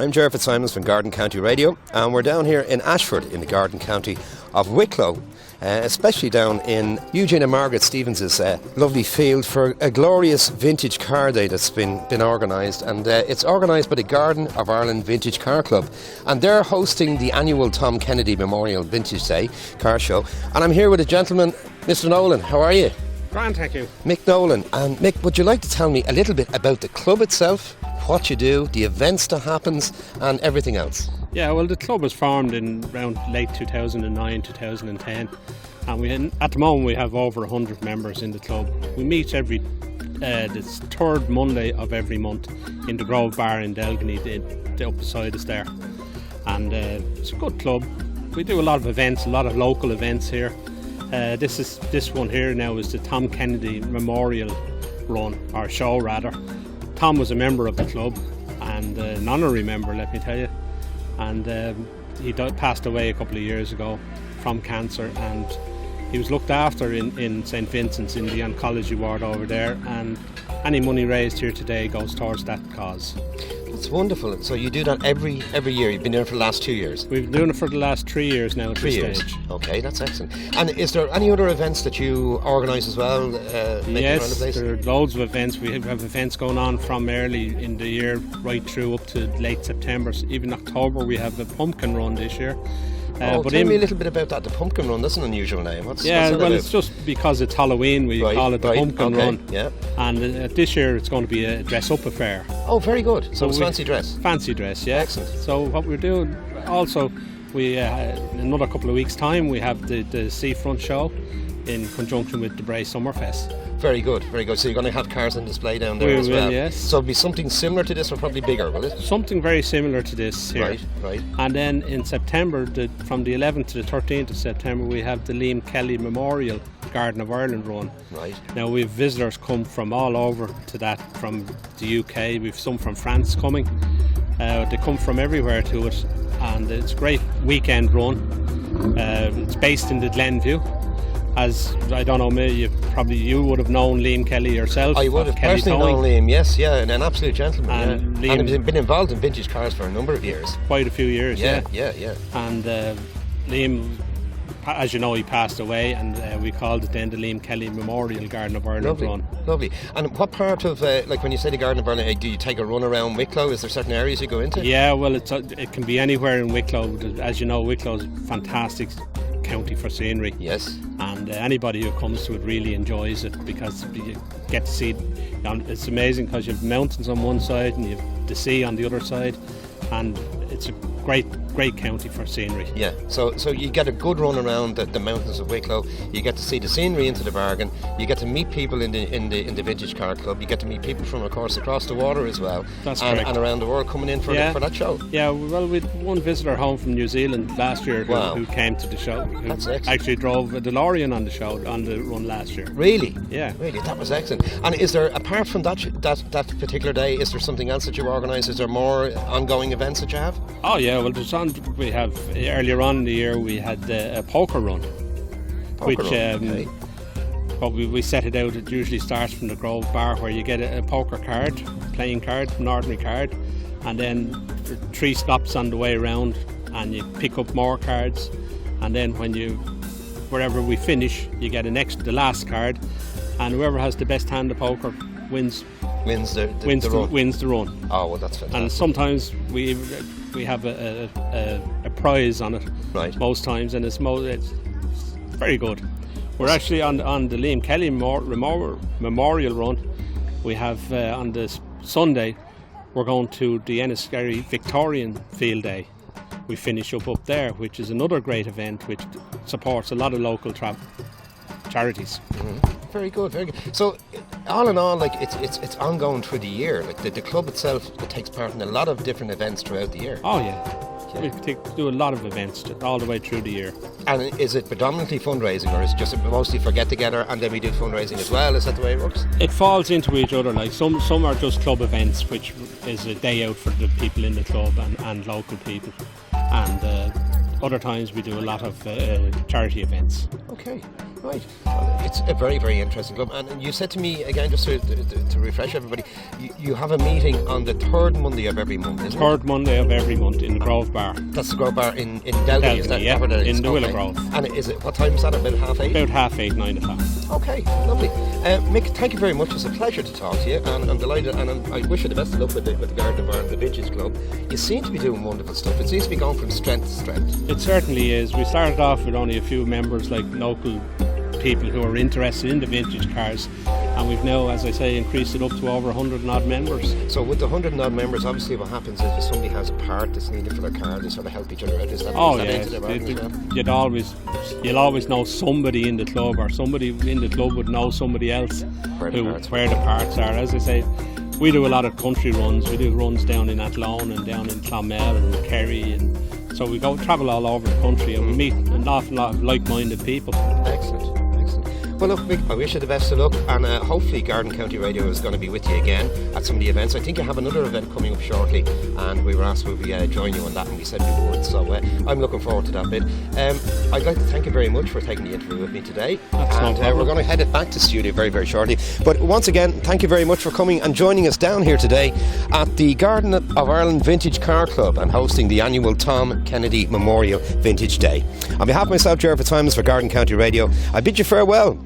I'm Jerry Fitzsimons from Garden County Radio, and we're down here in Ashford in the Garden County of Wicklow, especially down in Eugene and Margaret Stevens' lovely field for a glorious vintage car day that's been organised, and it's organised by the Garden of Ireland Vintage Car Club, and they're hosting the annual Tom Kennedy Memorial Vintage Day car show. And I'm here with a gentleman, Mr. Nolan. How are you? Grand, thank you. Mick Nolan. And Mick, would you like to tell me a little bit about the club itself, what you do, the events that happens, and everything else? Yeah, well, the club was formed in around late 2009, 2010, and at the moment we have over 100 members in the club. We meet every the third Monday of every month in the Grove Bar in Delgany, the up beside us there, and it's a good club. We do a lot of events, a lot of local events here. This one here now is the Tom Kennedy Memorial Run, or show rather. Tom was a member of the club, and an honorary member, let me tell you, and he passed away a couple of years ago from cancer, and he was looked after in St. Vincent's in the oncology ward over there, and any money raised here today goes towards that cause. That's wonderful. So you do that every year. You've been doing it for the last 2 years. We've been doing it for the last 3 years now. 3 years. Okay, that's excellent. And is there any other events that you organise as well? Yes, there are loads of events. We have events going on from early in the year right through up to late September. Even October we have a pumpkin run this year. Tell me a little bit about that. The pumpkin run, that's an unusual name. What's that about? It's just because it's Halloween we call it the pumpkin run. Yeah. And this year it's going to be a dress-up affair. Oh, very good. So it's fancy dress. Fancy dress, yeah. Excellent. So what we're doing also, we in another couple of weeks' time we have the Seafront show in conjunction with the Bray Summerfest. Very good, very good. So you're going to have cars on display down there as well? Yes. So it'll be something similar to this, or probably bigger, will it? Something very similar to this here. Right. And then in September, from the 11th to the 13th of September, we have the Liam Kelly Memorial Garden of Ireland run. Right. Now we have visitors come from all over to that, from the UK. We've some from France coming. They come from everywhere to it, and it's a great weekend run. It's based in the Glenview. As I don't know, you would have known Liam Kelly yourself. I would have personally known Liam, yes, yeah, and an absolute gentleman. And Liam, and been involved in vintage cars for a number of years. Quite a few years, yeah. And Liam, as you know, he passed away, and we called it then the Liam Kelly Memorial Garden of Ireland run. Lovely. And what part of, like when you say the Garden of Ireland, do you take a run around Wicklow? Is there certain areas you go into? Yeah, well, it can be anywhere in Wicklow. As you know, Wicklow is fantastic county for scenery. Yes. And anybody who comes to it really enjoys it, because you get to see, it's amazing because you have mountains on one side and you have the sea on the other side, and it's a great county for scenery. Yeah, so you get a good run around the mountains of Wicklow. You get to see the scenery into the bargain. You get to meet people in the vintage car club. You get to meet people from, of course, across the water as well. That's correct. And around the world coming in for that show. Yeah, well, we had one visitor home from New Zealand last year who came to the show. That's excellent. Actually drove a DeLorean on the show on the run last year. Really? Yeah. Really, that was excellent. And is there, apart from that particular day, is there something else that you organise? Is there more ongoing events that you have? Oh yeah, well we have earlier on in the year we had a poker run, we set it out. It usually starts from the Grove Bar, where you get a poker card, playing card, an ordinary card, and then 3 stops on the way around, and you pick up more cards, and then wherever we finish, you get the last card, and whoever has the best hand of poker wins the run. Oh, well, that's fantastic. And sometimes we have a prize on it. Right. Most times, and it's very good. We're actually on the Liam Kelly Memorial run. We have on this Sunday, we're going to the Enniskerry Victorian Field Day. We finish up there, which is another great event which supports a lot of local charities. Mm-hmm. Very good, very good. So, all in all, like it's ongoing through the year. Like the club itself, it takes part in a lot of different events throughout the year. Oh yeah. We do a lot of events all the way through the year. And is it predominantly fundraising, or is it just mostly for get together and then we do fundraising as well? Is that the way it works? It falls into each other. Like some are just club events, which is a day out for the people in the club and local people, and other times we do a lot of charity events. Okay. Right. It's a very, very interesting club. And you said to me, again, just to refresh everybody, you have a meeting on the third Monday of every month, isn't it? Third Monday of every month in the Grove Bar. That's the Grove Bar in Delby, is that? Yeah, Where it is? in the Willow Grove. And is it, what time is that, about 8:30? About 8:30, 9 o'clock. Okay, lovely. Mick, thank you very much. It's a pleasure to talk to you, and I'm delighted, and I wish you the best of luck with the Garden Bar and the Vintage Club. You seem to be doing wonderful stuff. It seems to be going from strength to strength. It certainly is. We started off with only a few members, like local people who are interested in the vintage cars, and we've now, as I say, increased it up to over 100 and odd members. So with the 100 and odd members, obviously what happens is if somebody has a part that's needed for their car, they sort of help each other out. Is that into their bargain as well? You'll always know somebody in the club, or somebody in the club would know somebody else where the parts are. As I say, we do a lot of country runs. We do runs down in Athlone and down in Clonmel and Kerry, and so we travel all over the country, and we meet an awful lot of like-minded people. Excellent. Well, look, Mick, I wish you the best of luck, and hopefully Garden County Radio is going to be with you again at some of the events. I think you have another event coming up shortly, and we were asked would we join you on that, and we said we would, so I'm looking forward to that bit. I'd like to thank you very much for taking the interview with me today, and we're going to head it back to studio very, very shortly. But once again, thank you very much for coming and joining us down here today at the Garden of Ireland Vintage Car Club and hosting the annual Tom Kennedy Memorial Vintage Day. On behalf of myself, Gerard Fitzsimons, for Garden County Radio, I bid you farewell.